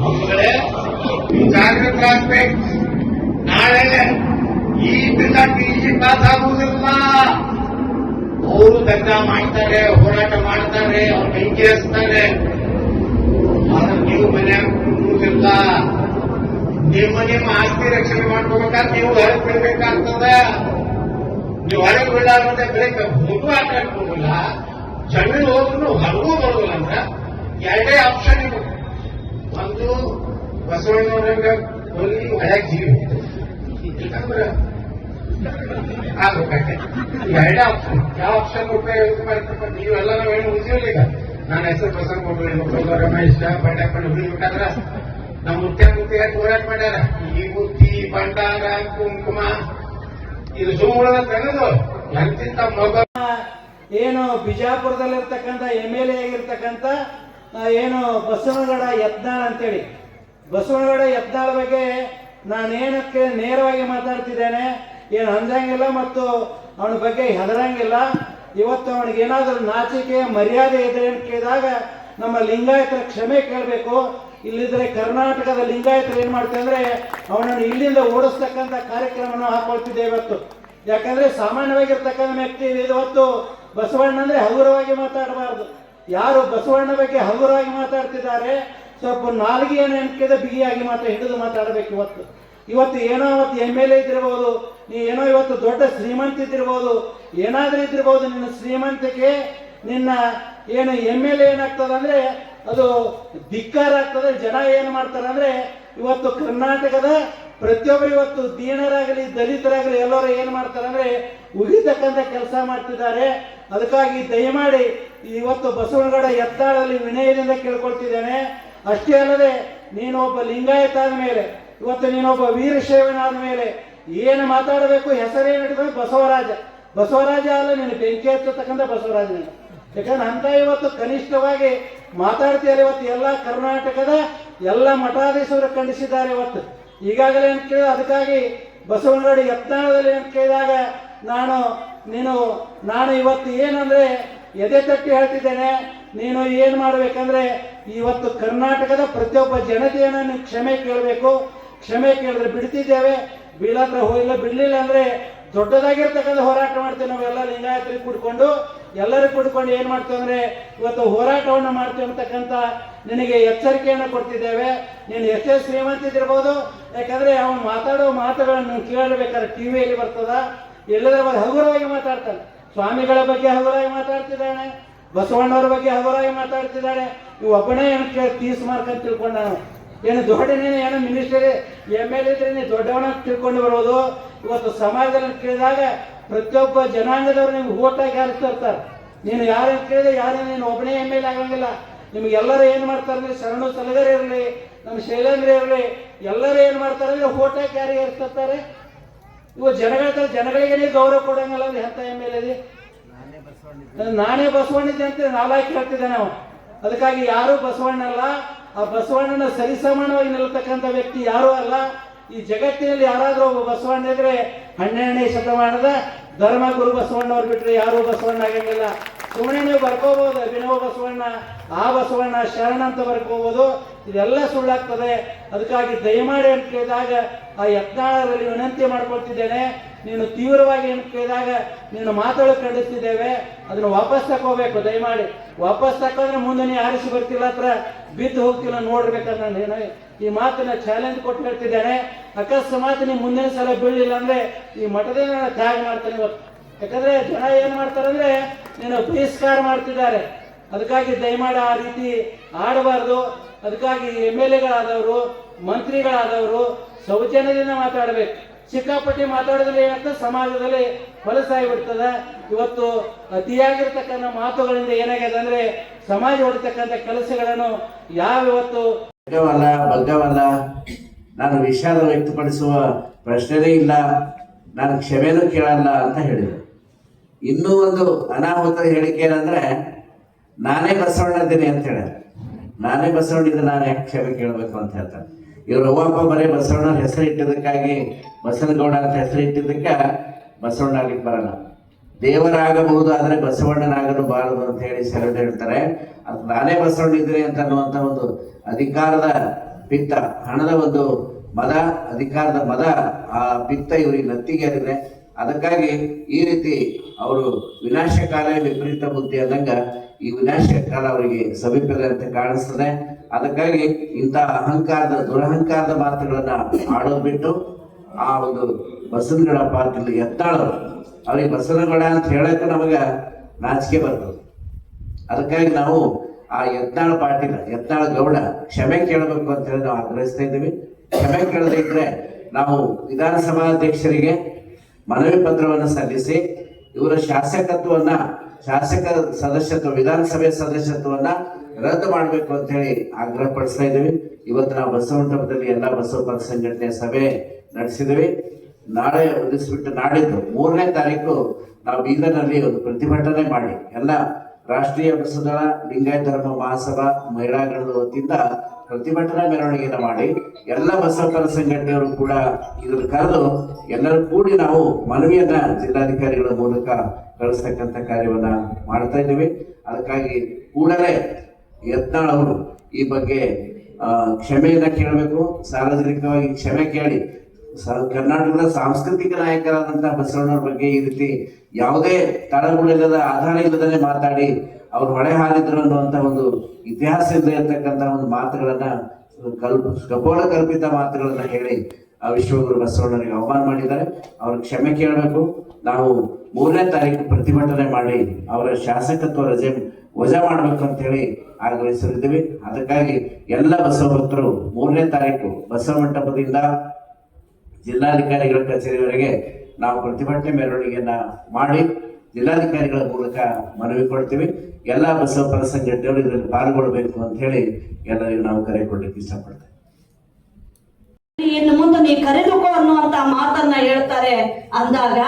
ಮಕ್ಕಳೇ ಜಾಗೃತರಾಗಬೇಕು. ನಾಳೆ ಈ ಬಿಲ್ಲಕ್ಕೆ ಈ ಪಾಸ್ ಆಗುವುದಿಲ್ಲ. ಅವರು ದಂಡ ಮಾಡ್ತಾರೆ, ಹೋರಾಟ ಮಾಡ್ತಾರೆ, ಅವ್ರು ಬೆಂಕಿ ಹಚ್ತಾರೆ. ಆದ್ರೆ ನೀವು ಮನ್ಯಾಗ ಕೂಡುವುದಿಲ್ಲ. ನಿಮ್ಮ ಆಸ್ತಿ ರಕ್ಷಣೆ ಮಾಡ್ಕೋಬೇಕಾದ್ರೆ ನೀವು ಹೊರಗೆ ಬಿಡಬೇಕಾಗ್ತದ. ನೀವು ಹೊರಗೆ ಬಿಡಾರಂದ್ರೆ ಬೆಳಕ ಮುಟ್ಟು ಹಾಕೋದಿಲ್ಲ, ಜಮೀನು ಹೋದ್ರು ಹೊರಗೂ ಬರೋದಿಲ್ಲ ಅಂದ್ರೆ ಎರಡೇ ಆಪ್ಷನ್ ಇವು. ಒಂದು ಬಸವಣ್ಣವ್ರಂಗ ಹೋಗಿ ಹೊರಗೆ ಜೀವಿ ಯಾಕಂದ್ರೆ ಆಗ್ಬೇಕಾಗ್ತದೆ. ಎರಡೇ ಆಪ್ಷನ್. ಯಾವ ಆಪ್ಷನ್ ಉಪಯೋಗ ಮಾಡ್ತಪ್ಪ ನೀವೆಲ್ಲ ನಾವೇನು ಉಳಿಸಿಲ್ಲ. ಈಗ ನನ್ನ ಹೆಸರು ಬಸವಣ್ಣ ರಮೇಶ್ ಬಂಡೆಪ್ಪಣ್ಣ ಹುಡುಗಿಬೇಕಾದ್ರ ನಮ್ಮ ಮುಖ್ಯ ಹೋರಾಟ ಮಾಡ್ಯಾರ. ಈ ಬುತ್ತಿ ಭಂಡಾರ ಕುಂಕುಮ ಇದು ಸುಮ್ಮನೆ ತೆಗೆದು ಎಂತಿಂತ ಮಗ ಏನು ಬಿಜಾಪುರದಲ್ಲಿರ್ತಕ್ಕಂಥ MLA ಆಗಿರ್ತಕ್ಕಂಥ ಏನು ಬಸವನಗೌಡ ಯತ್ನಾಳ್ ಅಂತೇಳಿ, ಬಸವನಗೌಡ ಯತ್ನಾಳ್ ಬಗ್ಗೆ ನಾನೇನಕ್ಕೆ ನೇರವಾಗಿ ಮಾತಾಡ್ತಿದ್ದೇನೆ. ಏನು ಅಂದಂಗಿಲ್ಲ ಮತ್ತು ಅವನ ಬಗ್ಗೆ ಹೆದರಂಗಿಲ್ಲ. ಇವತ್ತು ಅವನಿಗೇನಾದ್ರೂ ನಾಚಿಕೆ ಮರ್ಯಾದೆ ಇದೆ ಅಂತ ಕೇಳಿದಾಗ ನಮ್ಮ ಲಿಂಗಾಯತರ ಕ್ಷಮೆ ಕೇಳಬೇಕು. ಇಲ್ಲಿದ್ರೆ ಕರ್ನಾಟಕದ ಲಿಂಗಾಯತರು ಏನ್ ಮಾಡ್ತಾರೆ ಅಂದ್ರೆ ಅವನನ್ನು ಇಲ್ಲಿಂದ ಓಡಿಸ್ತಕ್ಕಂಥ ಕಾರ್ಯಕ್ರಮವನ್ನು ಹಾಕೊಳ್ತಿದ್ದೆ ಇವತ್ತು. ಯಾಕಂದ್ರೆ ಸಾಮಾನ್ಯವಾಗಿರ್ತಕ್ಕಂಥ ವ್ಯಕ್ತಿ ಇವತ್ತು ಬಸವಣ್ಣ ಅಂದ್ರೆ ಹಗುರವಾಗಿ ಮಾತಾಡಬಾರ್ದು. ಯಾರು ಬಸವಣ್ಣ ಬಗ್ಗೆ ಹಗುರವಾಗಿ ಮಾತಾಡ್ತಿದ್ದಾರೆ ಸ್ವಲ್ಪ ನಾಲ್ಗೆಯನ್ನು ಎನ್ಕಿದ ಬಿಗಿಯಾಗಿ ಹಿಡಿದು ಮಾತಾಡಬೇಕು. ಇವತ್ತು ಏನೋ ಅವತ್ತು MLA ಇದ್ದಿರ್ಬೋದು, ನೀ ಏನೋ ಇವತ್ತು ದೊಡ್ಡ ಶ್ರೀಮಂತ ಇದ್ದಿರ್ಬೋದು, ಏನಾದ್ರೂ ಇದ್ದಿರ್ಬೋದು. ನಿನ್ನ ಶ್ರೀಮಂತಿಕೆ ನಿನ್ನ ಏನು MLA ಏನಾಗ್ತದೆ ಅಂದ್ರೆ ಅದು ಧಿಕ್ಕಾರ ಆಗ್ತದೆ. ಜನ ಏನ್ ಮಾಡ್ತಾರೆ ಅಂದ್ರೆ ಇವತ್ತು ಕರ್ನಾಟಕದ ಪ್ರತಿಯೊಬ್ಬರು ಇವತ್ತು ದೀನರಾಗಲಿ ದಲಿತರಾಗಲಿ ಎಲ್ಲರೂ ಏನ್ ಮಾಡ್ತಾರೆ ಅಂದ್ರೆ ಉಗಿತಕ್ಕಂಥ ಕೆಲಸ ಮಾಡ್ತಿದ್ದಾರೆ. ಅದಕ್ಕಾಗಿ ದಯಮಾಡಿ ಇವತ್ತು ಬಸವನಗೌಡ ಯತ್ನಾಳಲ್ಲಿ ವಿನಯದಿಂದ ಕೇಳ್ಕೊಳ್ತಿದ್ದೇನೆ. ಅಷ್ಟೇ ಅಲ್ಲದೆ ನೀನೊಬ್ಬ ಲಿಂಗಾಯತ ಆದ ಮೇಲೆ, ಇವತ್ತು ನೀನೊಬ್ಬ ವೀರಶೈವನಾದ ಮೇಲೆ ಏನು ಮಾತಾಡಬೇಕು, ಹೆಸರೇನಿಡಬೇಕು ಬಸವರಾಜ ಅಲ್ಲ, ನೀನು ಬೆಂಕಿ ಹಚ್ಚತಕ್ಕಂಥ ಬಸವರಾಜ. ಯಾಕಂದ್ರೆ ಅಂತ ಇವತ್ತು ಕನಿಷ್ಠವಾಗಿ ಮಾತಾಡ್ತೀಯಲ್ಲ. ಇವತ್ತು ಎಲ್ಲ ಕರ್ನಾಟಕದ ಎಲ್ಲ ಮಠಾಧೀಶರು ಖಂಡಿಸಿದ್ದಾರೆ. ಇವತ್ತು ಈಗಾಗಲೇ ಅಂತ ಕೇಳಿದ ಅದಕ್ಕಾಗಿ ಬಸವನಗೌಡ ಯತ್ನಾಳದಲ್ಲಿ ಅಂತ ಕೇಳಿದಾಗ ನಾನು ಇವತ್ತು ಏನಂದ್ರೆ ಎದೆ ತಟ್ಟಿ ಹೇಳ್ತಿದ್ದೇನೆ. ನೀನು ಏನ್ ಮಾಡ್ಬೇಕಂದ್ರೆ ಇವತ್ತು ಕರ್ನಾಟಕದ ಪ್ರತಿಯೊಬ್ಬ ಜನತೆಯನ್ನ ನೀವು ಕ್ಷಮೆ ಕೇಳಬೇಕು. ಕ್ಷಮೆ ಕೇಳಿದ್ರೆ ಬಿಡ್ತಿದ್ದೇವೆ, ಬೀಳಾದ್ರೆ ಹೋಗಿಲ್ಲ, ಬಿಡ್ಲಿಲ್ಲ ಅಂದ್ರೆ ದೊಡ್ಡದಾಗಿರ್ತಕ್ಕಂಥ ಹೋರಾಟ ಮಾಡ್ತೇವೆ. ನಾವೆಲ್ಲ ಲಿಂಗಾಯತರಿಗೆ ಕೂಡ್ಕೊಂಡು ಎಲ್ಲರಿಗೂ ಕೂಡ್ಕೊಂಡು ಏನ್ ಮಾಡ್ತೇವೆ ಅಂದ್ರೆ ಇವತ್ತು ಹೋರಾಟವನ್ನು ಮಾಡ್ತೇವೆ ಅಂತಕ್ಕಂಥ ನಿನಗೆ ಎಚ್ಚರಿಕೆಯನ್ನು ಕೊಡ್ತಿದ್ದೇವೆ. ನೀನು ಎಷ್ಟೇ ಶ್ರೀಮಂತಿದಿರ್ಬೋದು, ಯಾಕಂದ್ರೆ ಅವನು ಮಾತಾಡೋ ಮಾತುಗಳನ್ನು ಕೇಳಬೇಕಾದ್ರೆ ಟಿವಿಯಲ್ಲಿ ಬರ್ತದ, ಎಲ್ಲದರ ಬಗ್ಗೆ ಹಗುರವಾಗಿ ಮಾತಾಡ್ತಾನೆ. ಸ್ವಾಮಿಗಳ ಬಗ್ಗೆ ಹಗುರವಾಗಿ ಮಾತಾಡ್ತಿದ್ದಾನೆ, ಬಸವಣ್ಣವ್ರ ಬಗ್ಗೆ ಹಗುರವಾಗಿ ಮಾತಾಡ್ತಿದ್ದಾನೆ. ಇವು ಒಬ್ಬನೇ ಏನು ತೀಸ್ ಮಾರ್ಕ್ ಅಂತ ತಿಳ್ಕೊಂಡ ನಾವು. ಏನು ದೊಡ್ಡ ನೀನು ಏನು ಮಿನಿಸ್ಟರ್ MLA ಇದ್ರೆ ನೀನು ದೊಡ್ಡವನ ತಿಳ್ಕೊಂಡು ಬರೋದು. ಇವತ್ತು ಸಮಾಜದಲ್ಲಿ ಕೇಳಿದಾಗ ಪ್ರತಿಯೊಬ್ಬ ಜನಾಂಗದವರು ನಿಮ್ಗೆ ಓಟಾಗಿ ಹಾರಿಸ್ತಿರ್ತಾರೆ. ನೀನು ಯಾರನ್ನು ಕೇಳಿದ್ರೆ ನೀನು ಒಬ್ಬನೇ MLA ಆಗಂಗಿಲ್ಲ. ನಿಮ್ಗೆಲ್ಲರೂ ಏನು ಮಾಡ್ತಾರೆ ಅಂದ್ರೆ ಶರಣು ಸಲಗರ್ ಇರಲಿ, ನಮ್ಮ ಶೈಲೇಂದ್ರ ಇರಲಿ, ಎಲ್ಲರೂ ಏನು ಮಾಡ್ತಾರೆ ಅಂದ್ರೆ ಓಟಾಗಿ ಯಾರಿಗೆ ಹಾರಿಸ್ತಿರ್ತಾರೆ. ಇವು ಜನಗಳಿಗೆ ನೀವು ಗೌರವ ಕೊಡಂಗಿಲ್ಲ ಅಂದ್ರೆ ಎಂತ MLA ನಾನೇ ಬಸವಣ್ಣಿದ್ದೆ ಅಂತ ನಾಲಾಕಿ ಹೇಳ್ತಿದ್ದೆ ನಾವು. ಅದಕ್ಕಾಗಿ ಯಾರು ಬಸವಣ್ಣಲ್ಲ. ಆ ಬಸವಣ್ಣನ ಸರಿಸಮಾನವಾಗಿ ನಿಲ್ಲತಕ್ಕಂಥ ವ್ಯಕ್ತಿ ಯಾರೂ ಅಲ್ಲ. ಈ ಜಗತ್ತಿನಲ್ಲಿ ಯಾರಾದ್ರೂ ಒಬ್ಬ ಬಸವಣ್ಣ ಇದ್ರೆ 12ನೇ ಶತಮಾನದ ಧರ್ಮಗುರು ಬಸವಣ್ಣವ್ರು ಬಿಟ್ರೆ ಯಾರೂ ಬಸವಣ್ಣ ಆಗಂಗಿಲ್ಲ. ಸುಮ್ಮನೆ ನೀವು ಬರ್ಕೋಬಹುದು ಅಭಿನವ ಬಸವಣ್ಣ, ಆ ಬಸವಣ್ಣ ಶರಣ ಅಂತ ಬರ್ಕೋಬಹುದು. ಇದೆಲ್ಲ ಸುಳ್ಳಾಗ್ತದೆ. ಅದಕ್ಕಾಗಿ ದಯಮಾಡಿ ಅಂತ ಕೇಳಿದಾಗ ಆ ಯತ್ನಾಳರಲ್ಲಿ ವಿನಂತಿ ಮಾಡ್ಕೊಳ್ತಿದ್ದೇನೆ. ನೀನು ತೀವ್ರವಾಗಿ ಏನು ಕೇಳಿದಾಗ ನೀನು ಮಾತಾಡೋ ಖಂಡಿಸ್ತಿದ್ದೇವೆ. ಅದನ್ನು ವಾಪಸ್ ತಗೋಬೇಕು. ದಯಮಾಡಿ ವಾಪಸ್ ತಕೊಂಡ್ರೆ ಮುಂದೆ ನೀ ಆರಿಸಿ ಬರ್ತಿಲ್ಲ, ಹತ್ರ ಬಿದ್ದು ಹೋಗ್ತಿಲ್ಲ ನೋಡ್ಬೇಕಂತ ನಾನು ಈ ಮಾತನ್ನ ಚಾಲೆಂಜ್ ಕೊಟ್ಟು ಹೇಳ್ತಿದ್ದೇನೆ. ಅಕಸ್ಮಾತ್ ನೀವು ಮುಂದಿನ ಸಲ ಬೀಳಲಿಲ್ಲ ಅಂದ್ರೆ ಈ ಮಠದಿಂದ ತ್ಯಾಗ ಮಾಡ್ತಾನೆ ಇವತ್ತು. ಯಾಕಂದ್ರೆ ಜನ ಏನ್ ಮಾಡ್ತಾರೆ ಅಂದ್ರೆ ನೀನು ಬಹಿಷ್ಕಾರ ಮಾಡ್ತಿದ್ದಾರೆ. ಅದಕ್ಕಾಗಿ ದಯಮಾಡಿ ಆ ರೀತಿ ಆಡಬಾರ್ದು. ಅದಕ್ಕಾಗಿ MLAಗಳಾದವರು, ಮಂತ್ರಿಗಳಾದವರು ಸೌಜನ್ಯದಿಂದ ಮಾತಾಡಬೇಕು. ಸಿಕ್ಕಾಪಟ್ಟಿ ಮಾತಾಡೋದ್ರಲ್ಲಿ ಏನಾಗ್ತದೆ, ಸಮಾಜದಲ್ಲಿ ಹೊಲಸಾಗಿಬಿಡ್ತದೆ. ಇವತ್ತು ಅತಿಯಾಗಿರ್ತಕ್ಕಂಥ ಮಾತುಗಳಿಂದ ಏನಾಗಿದೆ ಅಂದ್ರೆ ಸಮಾಜ ಹೊಡಿತಕ್ಕಂಥ ಕೆಲಸಗಳನ್ನು ಇವತ್ತು ಬಗ್ಗವಲ್ಲ, ನಾನು ವಿಷಾದ ವ್ಯಕ್ತಪಡಿಸುವ ಪ್ರಶ್ನೆನೇ ಇಲ್ಲ, ನಾನು ಕ್ಷಮೆನೂ ಕೇಳಲ್ಲ ಅಂತ ಹೇಳಿದರು. ಇನ್ನೂ ಒಂದು ಅನಾಹುತದ ಹೇಳಿಕೆ ಏನಂದ್ರೆ ನಾನೇ ಬಸವಣ್ಣಿದ್ದೀನಿ ಅಂತ ಹೇಳ. ನಾನೇ ಬಸವಣ್ಣಿದ್ದೆ, ನಾನು ಯಾಕೆ ಕ್ಷಮೆ ಕೇಳಬೇಕು ಅಂತ ಹೇಳ್ತಾರೆ. ಇವರು ಅವ್ವಪ್ಪ ಬರೀ ಬಸವಣ್ಣ ಹೆಸರು ಇಟ್ಟಿದ್ದಕ್ಕಾಗಿ ಬಸವನಗೌಡ ಅಂತ ಹೆಸರು ಇಟ್ಟಿದ್ದಕ್ಕೆ ಬಸವಣ್ಣ ಆಗ್ಲಿಕ್ಕೆ ಬರಲ್ಲ. ದೇವರಾಗಬಹುದು ಆದರೆ ಬಸವಣ್ಣನಾಗಬಾರದು ಅಂತ ಹೇಳಿ ಶರಣ ಹೇಳ್ತಾರೆ. ಅದು ನಾನೇ ಬಸವಣ್ಣ ಇದ್ದೀನಿ ಅಂತ ಅನ್ನುವಂಥ ಒಂದು ಅಧಿಕಾರದ ಪಿತ್ತ, ಹಣದ ಒಂದು ಮದ, ಅಧಿಕಾರದ ಮದ, ಆ ಪಿತ್ತ ಇವರಿಗೆ ನತ್ತಿಗೇರಿದೆ. ಅದಕ್ಕಾಗಿ ಈ ರೀತಿ ಅವರು ವಿನಾಶಕಾಲ ವಿಪರೀತ ಬುದ್ಧಿ ಅಂದಂಗ ಈ ವಿನಾಶ ಕಾಲ ಅವರಿಗೆ ಸಮೀಪದ ಅಂತ ಕಾಣಿಸ್ತದೆ. ಅದಕ್ಕಾಗಿ ಇಂಥ ದುರಹಂಕಾರದ ಮಾತುಗಳನ್ನ ಆಡೋದು ಬಿಟ್ಟು ಆ ಒಂದು ಬಸವನಗೌಡ ಪಾಟೀಲ್ ಯತ್ನಾಳರು, ಅವ್ರಿಗೆ ಬಸವನಗೌಡ ಅಂತ ಹೇಳಕ್ಕೆ ನಮಗೆ ನಾಚಿಕೆ ಬರ್ತದೆ. ಅದಕ್ಕಾಗಿ ನಾವು ಆ ಯತ್ನಾಳ ಪಾಟೀಲ್, ಯತ್ನಾಳ ಗೌಡ ಕ್ಷಮೆ ಕೇಳಬೇಕು ಅಂತ ಹೇಳಿ ನಾವು ಆಗ್ರಹಿಸ್ತಾ ಇದ್ದೀವಿ. ಕ್ಷಮೆ ಕೇಳದೇ ಇದ್ರೆ ನಾವು ವಿಧಾನಸಭಾಧ್ಯಕ್ಷರಿಗೆ ಮನವಿ ಪತ್ರವನ್ನು ಸಲ್ಲಿಸಿ ಇವರ ಶಾಸಕ ಸದಸ್ಯತ್ವ, ವಿಧಾನಸಭೆ ಸದಸ್ಯತ್ವವನ್ನ ರದ್ದು ಮಾಡಬೇಕು ಅಂತ ಹೇಳಿ ಆಗ್ರಹ ಪಡಿಸ್ತಾ ಇದ್ದೀವಿ. ಇವತ್ತು ನಾವು ಬಸವಮಂಟಪದಲ್ಲಿ ಎಲ್ಲ ಬಸವ ಪರ ಸಂಘಟನೆ ಸಭೆ ನಡೆಸಿದ್ದೀವಿ. ನಾಳೆ ಉಳಿಸ್ಬಿಟ್ಟು ನಾಡಿದ್ದು 3ನೇ ತಾರೀಕು ನಾವು ಬೀದರ್ನಲ್ಲಿ ಒಂದು ಪ್ರತಿಭಟನೆ ಮಾಡಿ ಎಲ್ಲ ರಾಷ್ಟ್ರೀಯ ಬಸವದಳ ಲಿಂಗಾಯತ ಧರ್ಮ ಮಹಾಸಭಾ ಮಹಿಳಾಗಳ ವತಿಯಿಂದ ಪ್ರತಿಭಟನಾ ಮೆರವಣಿಗೆಯನ್ನು ಮಾಡಿ ಎಲ್ಲ ಬಸವ ಪರ ಸಂಘಟನೆಯವರು ಕೂಡ ಇದನ್ನು ಕರೆದು ಎಲ್ಲರೂ ಕೂಡಿ ನಾವು ಮನವಿಯನ್ನ ಜಿಲ್ಲಾಧಿಕಾರಿಗಳ ಮೂಲಕ ಕಳಿಸ್ತಕ್ಕಂಥ ಕಾರ್ಯವನ್ನ ಮಾಡ್ತಾ ಇದ್ದೀವಿ. ಅದಕ್ಕಾಗಿ ಕೂಡಲೇ ಯತ್ನಾಳ್ ಅವರು ಈ ಬಗ್ಗೆ ಕ್ಷಮೆಯನ್ನ ಕೇಳಬೇಕು. ಸಾರ್ವಜನಿಕವಾಗಿ ಕ್ಷಮೆ ಕೇಳಿ ಕರ್ನಾಟಕದ ಸಾಂಸ್ಕೃತಿಕ ನಾಯಕರಾದಂತಹ ಬಸವಣ್ಣವ್ರ ಬಗ್ಗೆ ಈ ರೀತಿ ಯಾವುದೇ ತಳಗುಳಿಲ್ಲದ ಆಧಾರ ಇಲ್ಲದೇ ಮಾತಾಡಿ ಅವ್ರು ಹೊಳೆ ಹಾರಿದ್ರು ಅನ್ನುವಂತ ಒಂದು ಇತಿಹಾಸ ಇಲ್ಲದೆ ಇರ್ತಕ್ಕಂಥ ಒಂದು ಮಾತುಗಳನ್ನ ಕಪೋಲ ಕಲ್ಪಿತ ಮಾತುಗಳನ್ನ ಹೇಳಿ ಆ ವಿಶ್ವಗುರು ಬಸವಣ್ಣನಿಗೆ ಅವಮಾನ ಮಾಡಿದ್ದಾರೆ. ಅವ್ರ ಕ್ಷಮೆ ಕೇಳಬೇಕು. ನಾವು 3ನೇ ತಾರೀಕು ಪ್ರತಿಭಟನೆ ಮಾಡಿ ಅವರ ಶಾಸಕತ್ವ ವಜಾ ಮಾಡಬೇಕು ಅಂತ ಹೇಳಿ ಆಗ್ರಹಿಸಿದ್ದೀವಿ. ಅದಕ್ಕಾಗಿ ಎಲ್ಲ ಬಸವ ಭಕ್ತರು 3ನೇ ತಾರೀಕು ಬಸವ ಮಂಟಪದಿಂದ ಜಿಲ್ಲಾಧಿಕಾರಿಗಳ ಕಚೇರಿವರೆಗೆ ನಾವು ಪ್ರತಿಭಟನೆ ಮೆರವಣಿಗೆಯನ್ನ ಮಾಡಿ ಜಿಲ್ಲಾಧಿಕಾರಿಗಳ ಮೂಲಕ ಮನವಿ ಕೊಡ್ತೀವಿ. ಎಲ್ಲ ಬಸವ ಪರ ಸಂಘಟನೆಗಳು ಇದರಲ್ಲಿ ಪಾಲ್ಗೊಳ್ಳಬೇಕು ಅಂತ ಹೇಳಿ ಎಲ್ಲರಿಗೂ ನಾವು ಕರೆ ಕೊಡ್ಲಿಕ್ಕೆ ಇಷ್ಟಪಡ್ತೇವೆ. ಇನ್ನು ಮುಂದೆ ನೀ ಕರೆದುಕೋ ಅನ್ನುವಂತ ಮಾತನ್ನ ಹೇಳ್ತಾರೆ ಅಂದಾಗ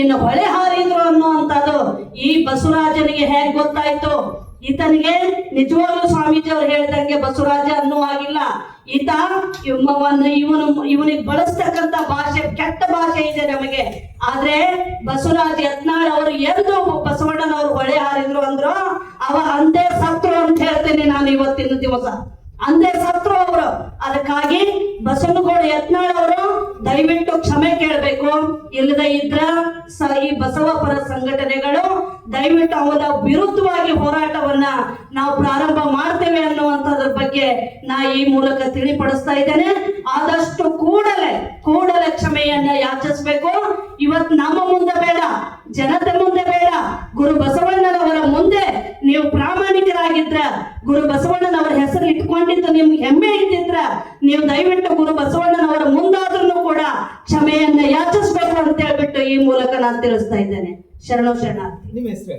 ಇನ್ನು ಹೊಳೆ ಹಾರಿದ್ರು ಅನ್ನುವಂಥದ್ದು ಈ ಬಸವರಾಜನಿಗೆ ಹೇಗೆ ಗೊತ್ತಾಯ್ತು? ಈತನಿಗೆ ನಿಜವಾಗ್ಲೂ ಸ್ವಾಮೀಜಿ ಅವ್ರು ಹೇಳ್ದಂಗೆ ಬಸವರಾಜ ಅನ್ನುವಾಗಿಲ್ಲ. ಈತ ಇವನಿಗೆ ಬಳಸ್ತಕ್ಕಂಥ ಭಾಷೆ ಕೆಟ್ಟ ಭಾಷೆ ಇದೆ ನಮಗೆ. ಆದ್ರೆ ಬಸವರಾಜ್ ಯತ್ನಾಳ್ ಅವರು ಎಂದು ಬಸವಣ್ಣನವರು ಹೊಳೆ ಹಾರಿದ್ರು ಅಂದ್ರು ಅವ ಅಂದೇ ಸತ್ರು ಅಂತ ಹೇಳ್ತೇನೆ ನಾನು ಇವತ್ತಿನ ದಿವಸ. ಅಂದೇ ಸತ್ರು ಅವರು. ಅದಕ್ಕಾಗಿ ಬಸವನಗೌಡ ಯತ್ನಾಳ್ ಅವರು ದಯವಿಟ್ಟು ಕ್ಷಮೆ ಕೇಳಬೇಕು. ಇಲ್ಲದೆ ಇದ್ರ ಈ ಬಸವ ಪರ ಸಂಘಟನೆಗಳು ದಯವಿಟ್ಟು ಅವರ ವಿರುದ್ಧವಾಗಿ ಹೋರಾಟವನ್ನ ನಾವು ಪ್ರಾರಂಭ ಮಾಡ್ತೇವೆ ಅನ್ನುವಂಥದ್ರ ಬಗ್ಗೆ ನಾ ಈ ಮೂಲಕ ತಿಳಿಪಡಿಸ್ತಾ ಇದ್ದೇನೆ. ಆದಷ್ಟು ಕೂಡಲೇ ಕ್ಷಮೆಯನ್ನ ಯಾಚಿಸ್ಬೇಕು. ಇವತ್ತು ನಮ್ಮ ಮುಂದೆ ಬೇಡ, ಜನತೆ ಮುಂದೆ ಬೇಡ, ಗುರು ಬಸವಣ್ಣನವರ ಮುಂದೆ ನೀವು ಪ್ರಾಮಾಣಿಕರಾಗಿದ್ರ, ಗುರು ಬಸವಣ್ಣನವರ ಹೆಸರು ಇಟ್ಕೊಂಡಿದ್ದು ನಿಮ್ಗೆ ಹೆಮ್ಮೆ ಇದ್ದಿದ್ರ ನೀವು ದಯವಿಟ್ಟು ಗುರು ಬಸವಣ್ಣನವರ ಮುಂದಾದ್ರೂ ಕೂಡ ಕ್ಷಮೆಯನ್ನ ಯಾಚಿಸ್ಬೇಕು ಅಂತ ಹೇಳ್ಬಿಟ್ಟು ಈ ಮೂಲಕ ನಾನು ತಿಳಿಸ್ತಾ ಇದ್ದೇನೆ. ಶರಣು ಶರಣಾರ್ಥಿ. ನಿಮ್ಮ ಹೆಸರು